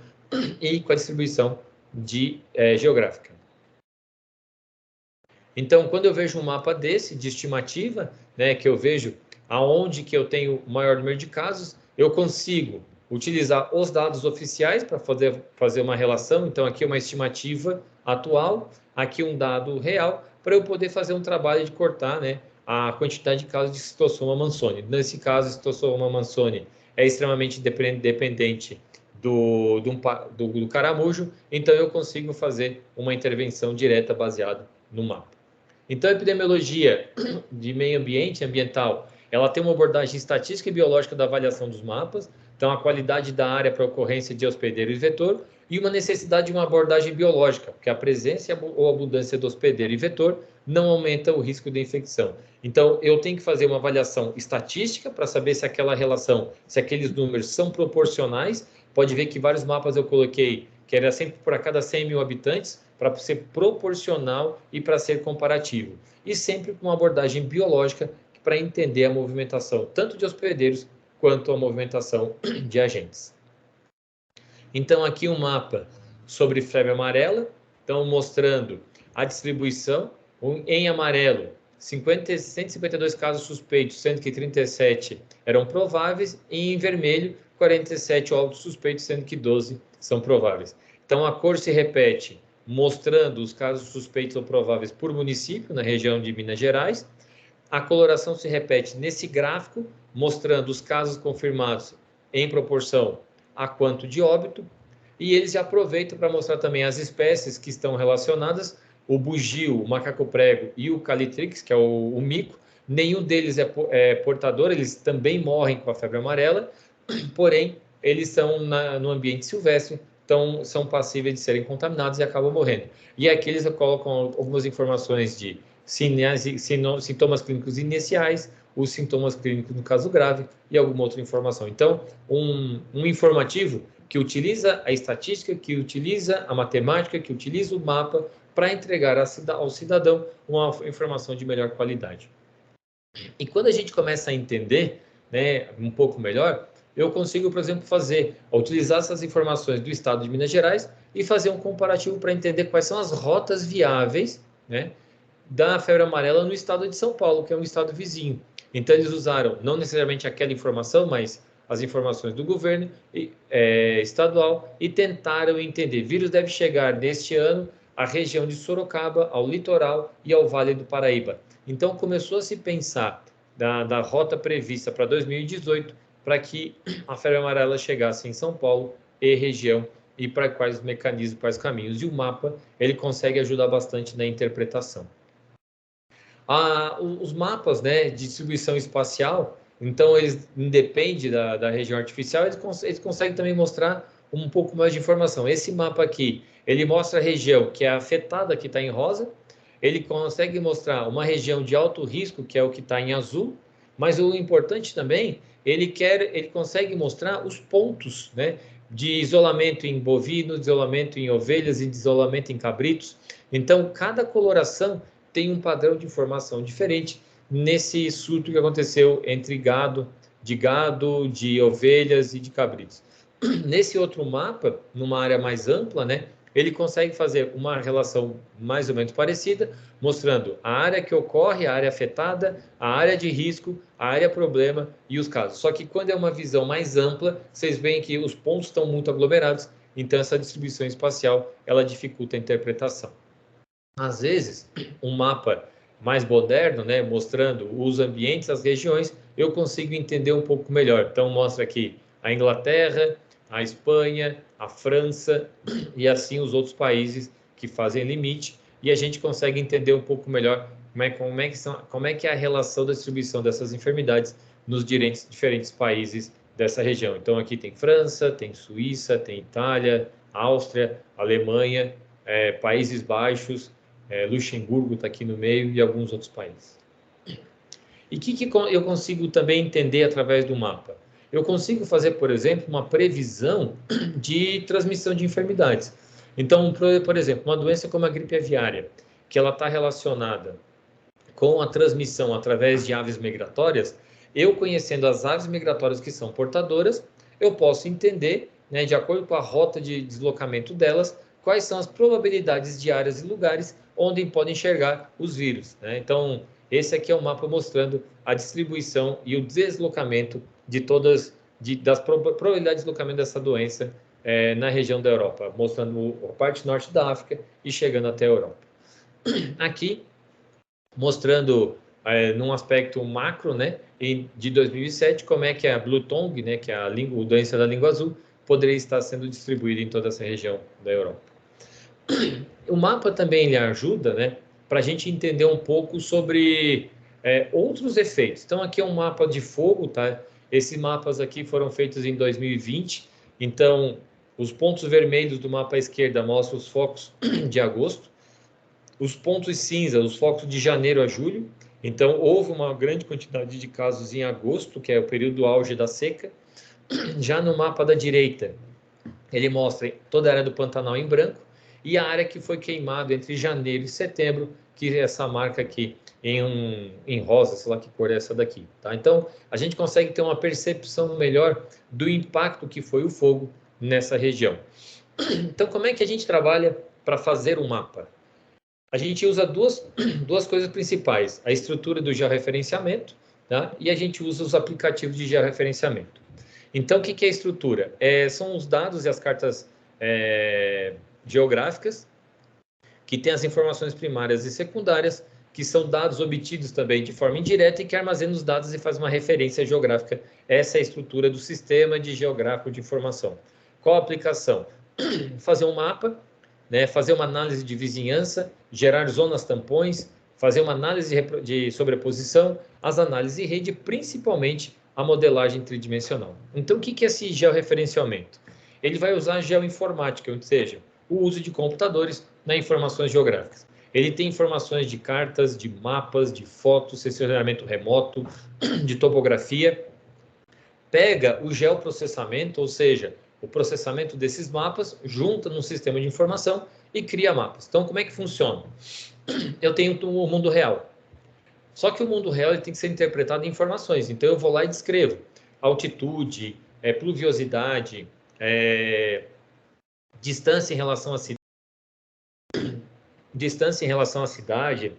e com a distribuição geográfica. Então, quando eu vejo um mapa desse, de estimativa, né, que eu vejo aonde que eu tenho o maior número de casos, eu consigo utilizar os dados oficiais para fazer uma relação. Então, aqui uma estimativa atual, aqui um dado real, para eu poder fazer um trabalho de cortar, né, a quantidade de casos de Citosoma mansoni. Nesse caso, Citosoma mansoni é extremamente dependente do caramujo, então eu consigo fazer uma intervenção direta baseada no mapa. Então, a epidemiologia de meio ambiente ambiental, ela tem uma abordagem estatística e biológica da avaliação dos mapas, então a qualidade da área para ocorrência de hospedeiro e vetor, e uma necessidade de uma abordagem biológica, porque a presença ou abundância do hospedeiro e vetor não aumenta o risco de infecção. Então, eu tenho que fazer uma avaliação estatística para saber se aquela relação, se aqueles números são proporcionais. Pode ver que vários mapas eu coloquei que era sempre para cada 100 mil habitantes, para ser proporcional e para ser comparativo. E sempre com uma abordagem biológica para entender a movimentação tanto de hospedeiros quanto a movimentação de agentes. Então, aqui um mapa sobre febre amarela, então mostrando a distribuição. Em amarelo, 152 casos suspeitos, sendo que 37 eram prováveis, e em vermelho, 47 óbitos suspeitos, sendo que 12 são prováveis. Então, a cor se repete, mostrando os casos suspeitos ou prováveis por município, na região de Minas Gerais. A coloração se repete nesse gráfico, mostrando os casos confirmados em proporção a quanto de óbito, e eles aproveitam para mostrar também as espécies que estão relacionadas, o bugio, o macaco-prego e o calitrix, que é o mico. Nenhum deles é portador, eles também morrem com a febre amarela, porém, eles são no ambiente silvestre, então são passíveis de serem contaminados e acabam morrendo. E aqui eles colocam algumas informações de sintomas clínicos iniciais, os sintomas clínicos no caso grave e alguma outra informação. Então, um informativo que utiliza a estatística, que utiliza a matemática, que utiliza o mapa para entregar ao cidadão uma informação de melhor qualidade. E quando a gente começa a entender, né, um pouco melhor, eu consigo, por exemplo, utilizar essas informações do estado de Minas Gerais e fazer um comparativo para entender quais são as rotas viáveis, né, da febre amarela no estado de São Paulo, que é um estado vizinho. Então, eles usaram não necessariamente aquela informação, mas as informações do governo estadual e tentaram entender. O vírus deve chegar neste ano à região de Sorocaba, ao litoral e ao Vale do Paraíba. Então, começou a se pensar da rota prevista para 2018 para que a febre amarela chegasse em São Paulo e região e para quais mecanismos, quais caminhos. E o mapa, ele consegue ajudar bastante na interpretação. Os mapas, né, de distribuição espacial, então eles independem da região artificial, eles conseguem também mostrar um pouco mais de informação. Esse mapa aqui, ele mostra a região que é afetada, que está em rosa, ele consegue mostrar uma região de alto risco, que é o que está em azul, mas o importante também, ele consegue mostrar os pontos, né, de isolamento em bovinos, de isolamento em ovelhas e de isolamento em cabritos. Então, cada coloração tem um padrão de informação diferente nesse surto que aconteceu entre gado, de ovelhas e de cabritos. Nesse outro mapa, numa área mais ampla, né, ele consegue fazer uma relação mais ou menos parecida, mostrando a área que ocorre, a área afetada, a área de risco, a área problema e os casos. Só que quando é uma visão mais ampla, vocês veem que os pontos estão muito aglomerados, então essa distribuição espacial, ela dificulta a interpretação. Às vezes, um mapa mais moderno, né, mostrando os ambientes, as regiões, eu consigo entender um pouco melhor. Então, mostra aqui a Inglaterra, a Espanha, a França e assim os outros países que fazem limite, e a gente consegue entender um pouco melhor como é que é a relação da distribuição dessas enfermidades nos diferentes países dessa região. Então, aqui tem França, tem Suíça, tem Itália, Áustria, Alemanha, Países Baixos, Luxemburgo está aqui no meio e alguns outros países. E o que eu consigo também entender através do mapa? Eu consigo fazer, por exemplo, uma previsão de transmissão de enfermidades. Então, por exemplo, uma doença como a gripe aviária, que ela está relacionada com a transmissão através de aves migratórias, eu conhecendo as aves migratórias que são portadoras, eu posso entender, né, de acordo com a rota de deslocamento delas, quais são as probabilidades de áreas e lugares onde podem chegar os vírus, né? Então, esse aqui é um mapa mostrando a distribuição e o deslocamento de das probabilidades de deslocamento dessa doença na região da Europa, mostrando a parte norte da África e chegando até a Europa. Aqui, mostrando num aspecto macro, né, de 2007, como é que a Blue Tongue, né, que é a doença da língua azul, poderia estar sendo distribuída em toda essa região da Europa. O mapa também ele ajuda, né, para a gente entender um pouco sobre outros efeitos. Então, aqui é um mapa de fogo, tá? Esses mapas aqui foram feitos em 2020, então os pontos vermelhos do mapa à esquerda mostram os focos de agosto, os pontos cinza, os focos de janeiro a julho. Então, houve uma grande quantidade de casos em agosto, que é o período do auge da seca. Já no mapa da direita, ele mostra toda a área do Pantanal em branco e a área que foi queimada entre janeiro e setembro, que é essa marca aqui em rosa, sei lá que cor é essa daqui, tá? Então, a gente consegue ter uma percepção melhor do impacto que foi o fogo nessa região. Então, como é que a gente trabalha para fazer um mapa? A gente usa duas coisas principais, a estrutura do georreferenciamento, tá? E a gente usa os aplicativos de georreferenciamento. Então, o que é a estrutura? São os dados e as cartas geográficas, que tem as informações primárias e secundárias, que são dados obtidos também de forma indireta e que armazenam os dados e faz uma referência geográfica. Essa é a estrutura do sistema de geográfico de informação. Qual a aplicação? Fazer um mapa, né, fazer uma análise de vizinhança, gerar zonas tampões, fazer uma análise de sobreposição, as análises de rede, principalmente a modelagem tridimensional. Então, o que é esse georreferenciamento? Ele vai usar a geoinformática, ou seja, o uso de computadores nas informações geográficas. Ele tem informações de cartas, de mapas, de fotos, sensoramento remoto, de topografia. Pega o geoprocessamento, ou seja, o processamento desses mapas, junta num sistema de informação e cria mapas. Então, como é que funciona? Eu tenho o mundo real. Só que o mundo real ele tem que ser interpretado em informações. Então, eu vou lá e descrevo altitude, pluviosidade, distância em relação à cidade,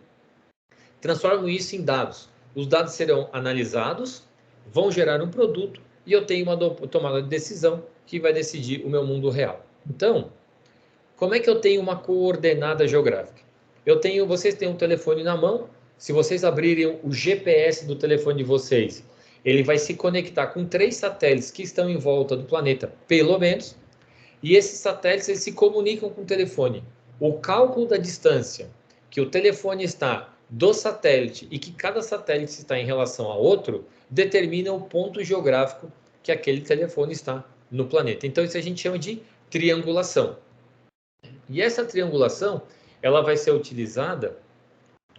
transformo isso em dados. Os dados serão analisados, vão gerar um produto e eu tenho uma tomada de decisão que vai decidir o meu mundo real. Então, como é que eu tenho uma coordenada geográfica? Vocês têm um telefone na mão, se vocês abrirem o GPS do telefone de vocês, ele vai se conectar com 3 satélites que estão em volta do planeta, pelo menos, e esses satélites eles se comunicam com o telefone. O cálculo da distância que o telefone está do satélite e que cada satélite está em relação a outro, determina o ponto geográfico que aquele telefone está no planeta. Então, isso a gente chama de triangulação. E essa triangulação, ela vai ser utilizada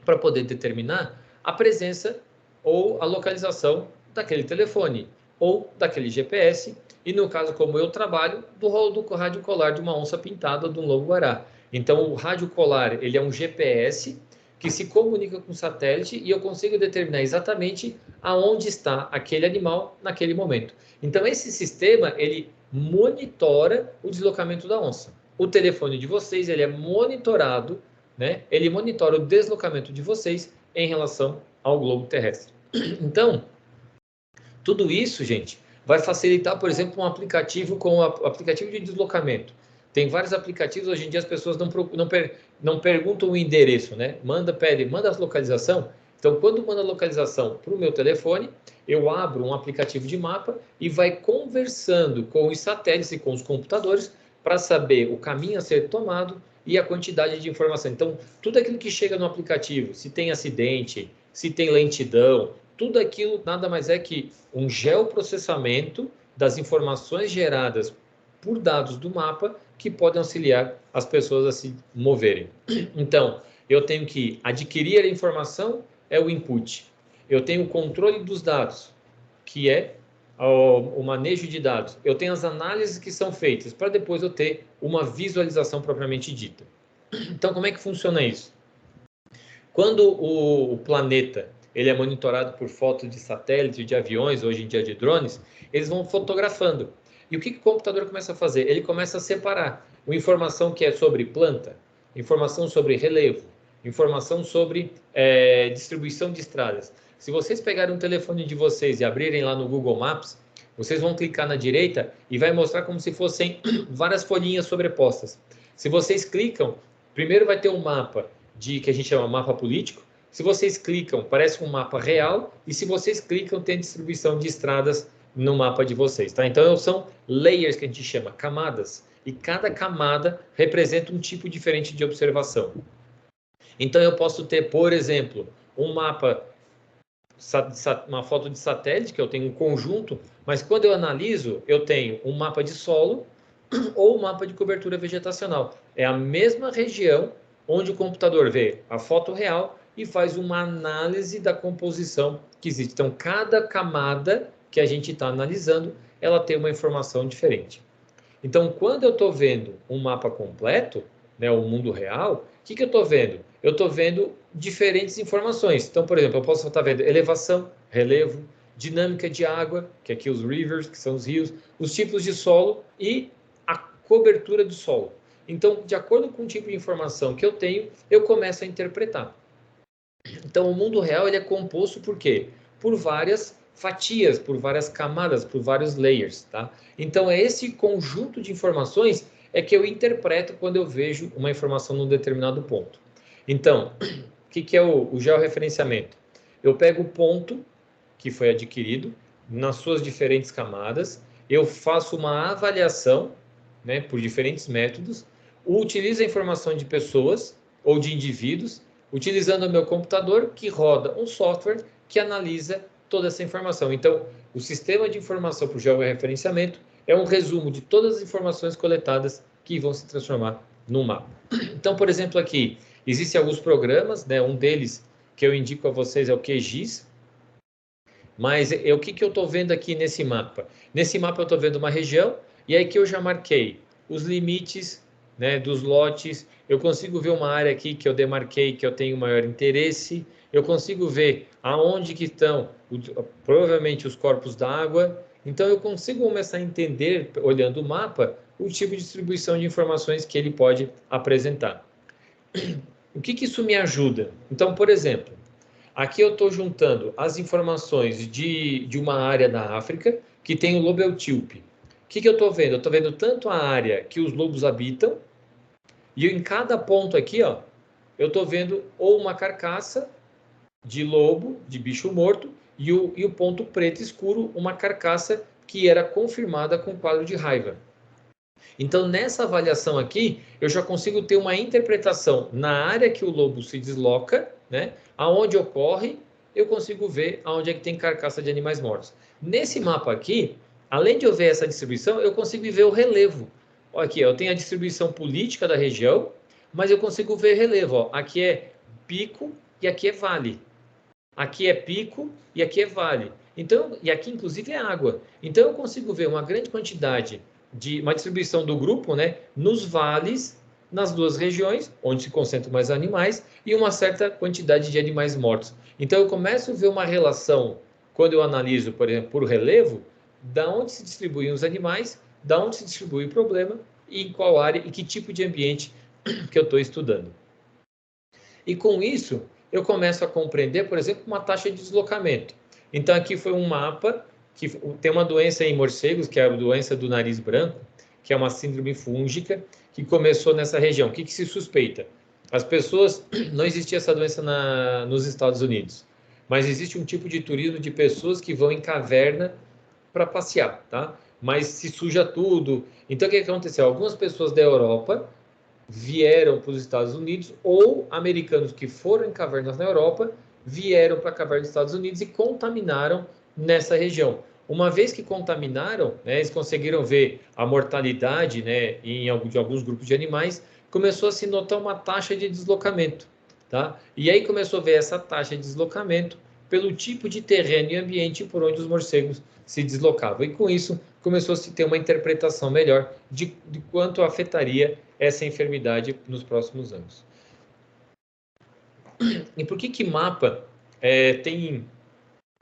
para poder determinar a presença ou a localização daquele telefone ou daquele GPS, e no caso, como eu trabalho, do rádio colar de uma onça pintada ou de um lobo-guará. Então, o rádio colar, ele é um GPS que se comunica com o satélite e eu consigo determinar exatamente aonde está aquele animal naquele momento. Então, esse sistema, ele monitora o deslocamento da onça. O telefone de vocês, ele é monitorado, né? Ele monitora o deslocamento de vocês em relação ao globo terrestre. Então, tudo isso, gente, vai facilitar, por exemplo, um aplicativo com aplicativo de deslocamento. Tem vários aplicativos, hoje em dia as pessoas não perguntam o endereço, né? Manda a localização. Então, quando manda a localização para o meu telefone, eu abro um aplicativo de mapa e vai conversando com os satélites e com os computadores para saber o caminho a ser tomado e a quantidade de informação. Então, tudo aquilo que chega no aplicativo, se tem acidente, se tem lentidão, tudo aquilo nada mais é que um geoprocessamento das informações geradas por dados do mapa que podem auxiliar as pessoas a se moverem. Então, eu tenho que adquirir a informação, é o input. Eu tenho o controle dos dados, que é o manejo de dados. Eu tenho as análises que são feitas para depois eu ter uma visualização propriamente dita. Então, como é que funciona isso? Quando o planeta ele é monitorado por fotos de satélite, de aviões, hoje em dia de drones, eles vão fotografando. E o que o computador começa a fazer? Ele começa a separar uma informação que é sobre planta, informação sobre relevo, informação sobre distribuição de estradas. Se vocês pegarem um telefone de vocês e abrirem lá no Google Maps, vocês vão clicar na direita e vai mostrar como se fossem várias folhinhas sobrepostas. Se vocês clicam, primeiro vai ter um mapa que a gente chama mapa político. Se vocês clicam, parece um mapa real, e se vocês clicam, tem distribuição de estradas no mapa de vocês, tá? Então, são layers que a gente chama, camadas, e cada camada representa um tipo diferente de observação. Então, eu posso ter, por exemplo, um mapa, uma foto de satélite, que eu tenho um conjunto, mas quando eu analiso, eu tenho um mapa de solo ou um mapa de cobertura vegetacional. É a mesma região onde o computador vê a foto real e faz uma análise da composição que existe. Então, cada camada que a gente está analisando, ela tem uma informação diferente. Então, quando eu estou vendo um mapa completo, né, o mundo real, o que eu estou vendo? Eu estou vendo diferentes informações. Então, por exemplo, eu posso estar vendo elevação, relevo, dinâmica de água, que aqui os rivers, que são os rios, os tipos de solo e a cobertura do solo. Então, de acordo com o tipo de informação que eu tenho, eu começo a interpretar. Então, o mundo real ele é composto por quê? Por várias fatias, por várias camadas, por vários layers, tá? Então, é esse conjunto de informações é que eu interpreto quando eu vejo uma informação num determinado ponto. Então, o que é o georreferenciamento? Eu pego o ponto que foi adquirido nas suas diferentes camadas, eu faço uma avaliação, né, por diferentes métodos, utilizo a informação de pessoas ou de indivíduos, utilizando o meu computador que roda um software que analisa toda essa informação. Então, o sistema de informação para o georreferenciamento é um resumo de todas as informações coletadas que vão se transformar num mapa. Então, por exemplo, aqui, existem alguns programas, né? Um deles que eu indico a vocês é o QGIS, mas o que eu estou vendo aqui nesse mapa? Nesse mapa eu estou vendo uma região, e aí que eu já marquei os limites, né, dos lotes, eu consigo ver uma área aqui que eu demarquei que eu tenho maior interesse, eu consigo ver aonde que estão, provavelmente, os corpos d'água, então eu consigo começar a entender, olhando o mapa, o tipo de distribuição de informações que ele pode apresentar. O que isso me ajuda? Então, por exemplo, aqui eu estou juntando as informações de uma área da África que tem o lobo etíope. O que eu estou vendo? Eu estou vendo tanto a área que os lobos habitam, e em cada ponto aqui, ó, eu estou vendo ou uma carcaça de lobo, de bicho morto, e o ponto preto escuro, uma carcaça que era confirmada com quadro de raiva. Então, nessa avaliação aqui, eu já consigo ter uma interpretação na área que o lobo se desloca, né? Aonde ocorre, eu consigo ver aonde é que tem carcaça de animais mortos. Nesse mapa aqui, além de eu ver essa distribuição, eu consigo ver o relevo. Olha aqui, eu tenho a distribuição política da região, mas eu consigo ver relevo. Ó. Aqui é pico e aqui é vale. Aqui é pico e aqui é vale. Então, e aqui, inclusive, é água. Então, eu consigo ver uma grande quantidade de uma distribuição do grupo, né, nos vales, nas duas regiões, onde se concentram mais animais, e uma certa quantidade de animais mortos. Então, eu começo a ver uma relação, quando eu analiso, por exemplo, por relevo, da onde se distribuem os animais, da onde se distribui o problema, e em qual área e que tipo de ambiente que eu estou estudando. E com isso, eu começo a compreender, por exemplo, uma taxa de deslocamento. Então, aqui foi um mapa que tem uma doença em morcegos, que é a doença do nariz branco, que é uma síndrome fúngica, que começou nessa região. O que se suspeita? As pessoas, não existia essa doença nos Estados Unidos. mas existe um tipo de turismo de pessoas que vão em caverna para passear, tá? Mas se suja tudo. Então, o que aconteceu? Algumas pessoas da Europa vieram para os Estados Unidos, ou americanos que foram em cavernas na Europa vieram para a caverna dos Estados Unidos e contaminaram nessa região. Uma vez que contaminaram, né, eles conseguiram ver a mortalidade, né, de alguns grupos de animais, começou a se notar uma taxa de deslocamento, tá? E aí começou a ver essa taxa de deslocamento pelo tipo de terreno e ambiente por onde os morcegos se deslocavam. E com isso começou a se ter uma interpretação melhor de quanto afetaria essa enfermidade nos próximos anos. E por que mapa tem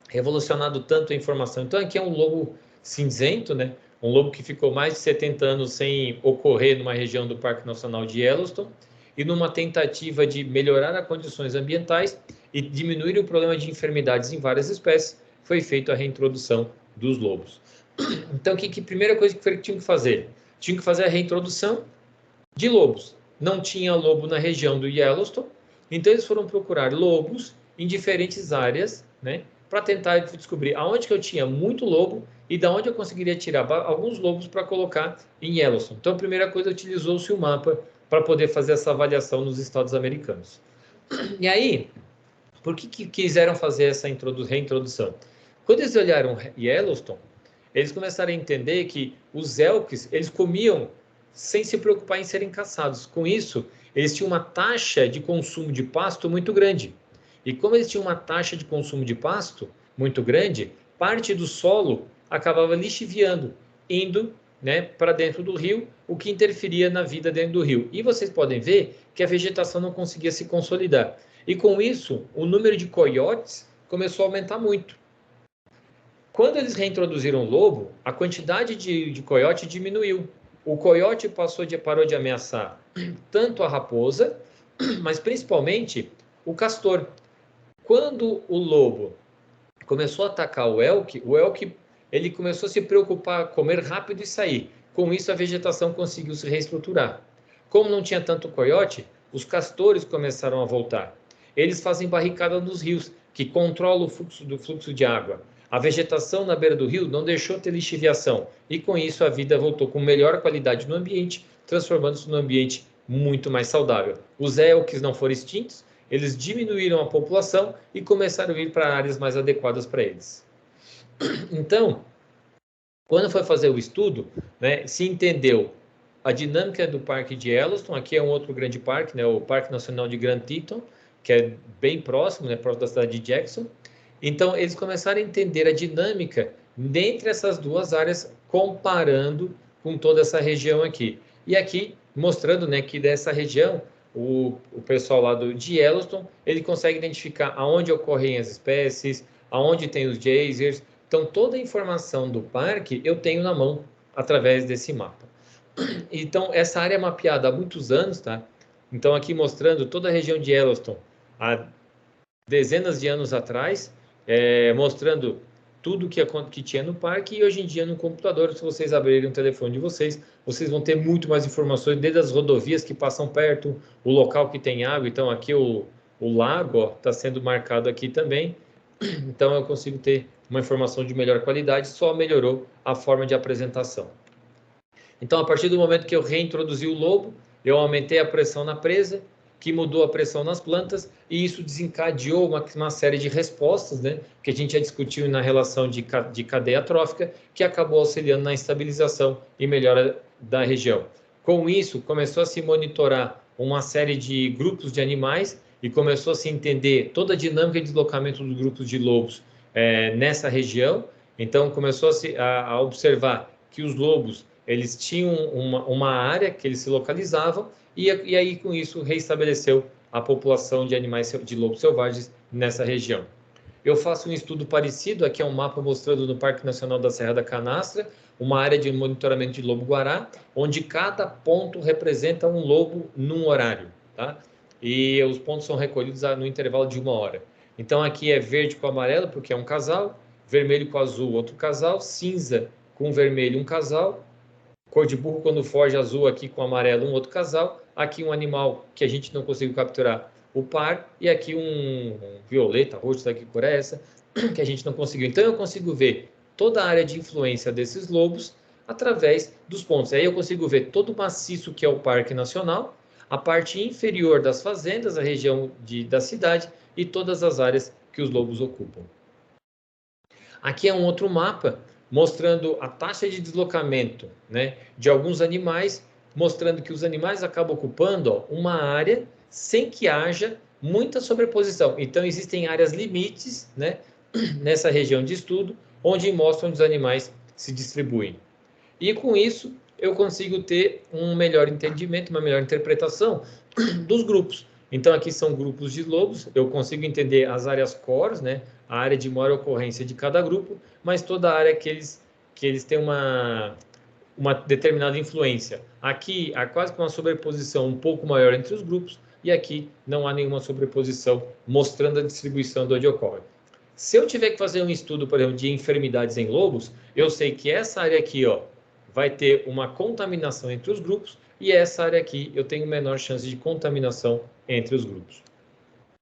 revolucionado tanto a informação? Então, aqui é um lobo cinzento, né? Um lobo que ficou mais de 70 anos sem ocorrer numa região do Parque Nacional de Yellowstone, e numa tentativa de melhorar as condições ambientais e diminuir o problema de enfermidades em várias espécies, foi feita a reintrodução dos lobos. Então, primeira coisa que tinha que fazer? Tinha que fazer a reintrodução de lobos. Não tinha lobo na região do Yellowstone, então eles foram procurar lobos em diferentes áreas, né, para tentar descobrir aonde que eu tinha muito lobo e da onde eu conseguiria tirar alguns lobos para colocar em Yellowstone. Então, a primeira coisa, utilizou-se o mapa para poder fazer essa avaliação nos estados americanos. E aí, por que quiseram fazer essa reintrodução? Quando eles olharam Yellowstone, eles começaram a entender que os elks, eles comiam sem se preocupar em serem caçados. Com isso, eles tinham uma taxa de consumo de pasto muito grande. E como eles tinham uma taxa de consumo de pasto muito grande, parte do solo acabava lixiviando, indo, né, para dentro do rio, o que interferia na vida dentro do rio. E vocês podem ver que a vegetação não conseguia se consolidar. E com isso, o número de coiotes começou a aumentar muito. Quando eles reintroduziram o lobo, a quantidade de coiote diminuiu. O coiote parou de ameaçar tanto a raposa, mas principalmente o castor. Quando o lobo começou a atacar o elk ele começou a se preocupar, comer rápido e sair. Com isso, a vegetação conseguiu se reestruturar. Como não tinha tanto coiote, os castores começaram a voltar. Eles fazem barricada nos rios, que controlam o fluxo de água. A vegetação na beira do rio não deixou ter lixiviação, e com isso a vida voltou com melhor qualidade no ambiente, transformando-se num ambiente muito mais saudável. Os elks não foram extintos, eles diminuíram a população e começaram a ir para áreas mais adequadas para eles. Então, quando foi fazer o estudo, né, se entendeu a dinâmica do Parque de Yellowstone. Aqui é um outro grande parque, né, o Parque Nacional de Grand Teton, que é bem próximo, né, próximo da cidade de Jackson. Então, eles começaram a entender a dinâmica dentre essas duas áreas, comparando com toda essa região aqui. E aqui, mostrando, né, que dessa região, o pessoal lá de Yellowstone, ele consegue identificar aonde ocorrem as espécies, aonde tem os geysers. Então, toda a informação do parque eu tenho na mão através desse mapa. Então, essa área é mapeada há muitos anos, tá? Então, aqui mostrando toda a região de Yellowstone há dezenas de anos atrás, mostrando tudo que tinha no parque, e hoje em dia no computador, se vocês abrirem o telefone de vocês, vocês vão ter muito mais informações, desde as rodovias que passam perto, o local que tem água. Então aqui o lago está sendo marcado aqui também, então eu consigo ter uma informação de melhor qualidade, só melhorou a forma de apresentação. Então, a partir do momento que eu reintroduzi o lobo, eu aumentei a pressão na presa, que mudou a pressão nas plantas, e isso desencadeou uma série de respostas, né, que a gente já discutiu na relação de cadeia trófica, que acabou auxiliando na estabilização e melhora da região. Com isso, começou a se monitorar uma série de grupos de animais e começou a se entender toda a dinâmica de deslocamento dos grupos de lobos nessa região. Então, começou a observar que os lobos eles tinham uma área que eles se localizavam, e aí com isso reestabeleceu a população de animais de lobos selvagens nessa região. Eu faço um estudo parecido, aqui é um mapa mostrando no Parque Nacional da Serra da Canastra, uma área de monitoramento de lobo-guará, onde cada ponto representa um lobo num horário, tá? E os pontos são recolhidos no intervalo de 1 hora. Então aqui é verde com amarelo, porque é um casal, vermelho com azul, outro casal, cinza com vermelho, um casal, cor de burro quando foge, azul aqui com amarelo, um outro casal. Aqui um animal que a gente não conseguiu capturar, o par, e aqui um violeta, roxo, daqui cor é essa, que a gente não conseguiu. Então, eu consigo ver toda a área de influência desses lobos através dos pontos. Aí eu consigo ver todo o maciço que é o Parque Nacional, a parte inferior das fazendas, a região da cidade e todas as áreas que os lobos ocupam. Aqui é um outro mapa mostrando a taxa de deslocamento, né, de alguns animais, mostrando que os animais acabam ocupando uma área sem que haja muita sobreposição. Então, existem áreas limites, né, nessa região de estudo, onde mostram onde os animais se distribuem. E com isso, eu consigo ter um melhor entendimento, uma melhor interpretação dos grupos. Então, aqui são grupos de lobos, eu consigo entender as áreas cores, né, a área de maior ocorrência de cada grupo, mas toda a área que eles têm uma determinada influência. Aqui há quase que uma sobreposição um pouco maior entre os grupos, e aqui não há nenhuma sobreposição, mostrando a distribuição de onde ocorre. Se eu tiver que fazer um estudo, por exemplo, de enfermidades em lobos, eu sei que essa área aqui, ó, vai ter uma contaminação entre os grupos, e essa área aqui eu tenho menor chance de contaminação entre os grupos.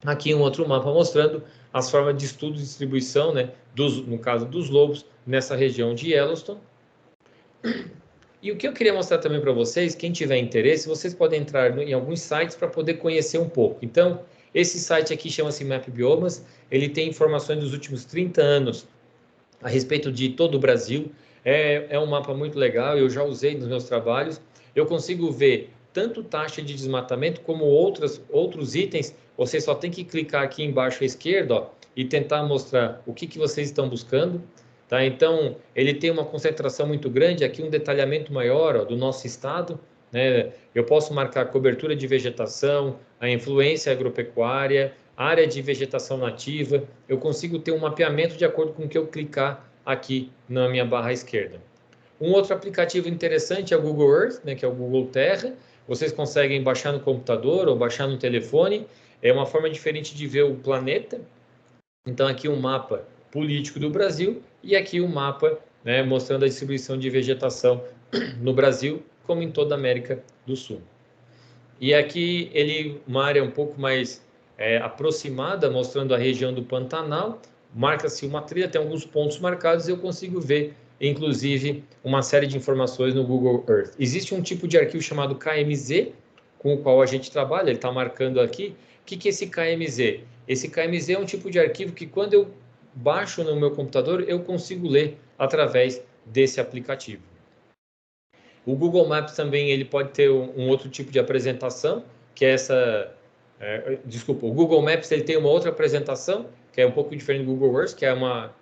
Aqui um outro mapa mostrando as formas de estudo e distribuição, né, no caso dos lobos, nessa região de Yellowstone. E o que eu queria mostrar também para vocês, quem tiver interesse, vocês podem entrar em alguns sites para poder conhecer um pouco. Então, esse site aqui chama-se Map Biomas, ele tem informações dos últimos 30 anos a respeito de todo o Brasil. É um mapa muito legal, eu já usei nos meus trabalhos. Eu consigo ver tanto taxa de desmatamento como outros itens. Vocês só tem que clicar aqui embaixo à esquerda, ó, e tentar mostrar o que vocês estão buscando. Tá? Então, ele tem uma concentração muito grande, aqui um detalhamento maior, ó, do nosso estado. Né? Eu posso marcar cobertura de vegetação, a influência agropecuária, área de vegetação nativa. Eu consigo ter um mapeamento de acordo com o que eu clicar aqui na minha barra esquerda. Um outro aplicativo interessante é o Google Earth, né, que é o Google Terra. Vocês conseguem baixar no computador ou baixar no telefone. É uma forma diferente de ver o planeta. Então, aqui um mapa político do Brasil e aqui um mapa, né, mostrando a distribuição de vegetação no Brasil, como em toda a América do Sul. E aqui uma área um pouco mais aproximada, mostrando a região do Pantanal. Marca-se uma trilha, tem alguns pontos marcados e eu consigo ver, inclusive, uma série de informações no Google Earth. Existe um tipo de arquivo chamado KMZ, com o qual a gente trabalha, ele está marcando aqui. O que é esse KMZ? Esse KMZ é um tipo de arquivo que, quando eu baixo no meu computador, eu consigo ler através desse aplicativo. O Google Maps também ele pode ter um outro tipo de apresentação, que é essa... desculpa, o Google Maps ele tem uma outra apresentação, que é um pouco diferente do Google Earth, que é uma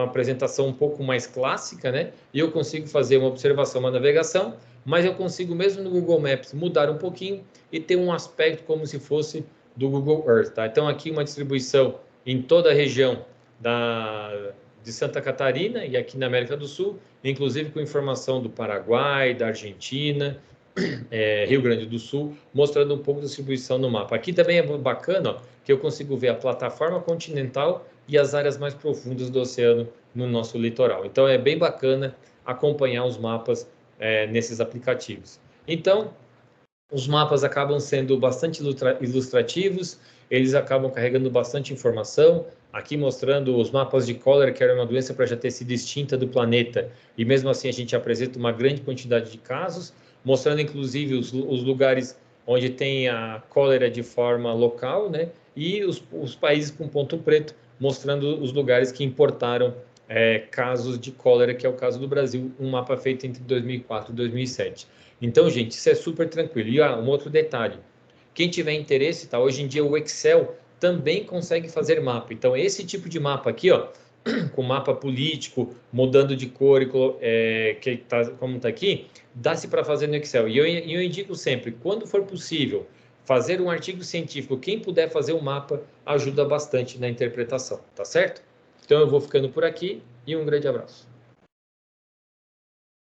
apresentação um pouco mais clássica, né? E eu consigo fazer uma observação, uma navegação, mas eu consigo, mesmo no Google Maps, mudar um pouquinho e ter um aspecto como se fosse do Google Earth, tá? Então, aqui uma distribuição em toda a região de Santa Catarina e aqui na América do Sul, inclusive com informação do Paraguai, da Argentina, Rio Grande do Sul, mostrando um pouco da distribuição no mapa. Aqui também é bacana, ó, que eu consigo ver a plataforma continental e as áreas mais profundas do oceano no nosso litoral. Então, é bem bacana acompanhar os mapas nesses aplicativos. Então, os mapas acabam sendo bastante ilustrativos, eles acabam carregando bastante informação, aqui mostrando os mapas de cólera, que era uma doença para já ter sido extinta do planeta, e mesmo assim a gente apresenta uma grande quantidade de casos, mostrando inclusive os lugares onde tem a cólera de forma local, né? E os países com ponto preto, mostrando os lugares que importaram casos de cólera, que é o caso do Brasil, um mapa feito entre 2004 e 2007. Então, gente, isso é super tranquilo. E um outro detalhe, quem tiver interesse, tá? Hoje em dia o Excel também consegue fazer mapa. Então, esse tipo de mapa aqui, ó, com mapa político, mudando de cor, como está aqui, dá-se para fazer no Excel. E eu indico sempre, quando for possível, fazer um artigo científico, quem puder fazer um mapa, ajuda bastante na interpretação, tá certo? Então, eu vou ficando por aqui e um grande abraço.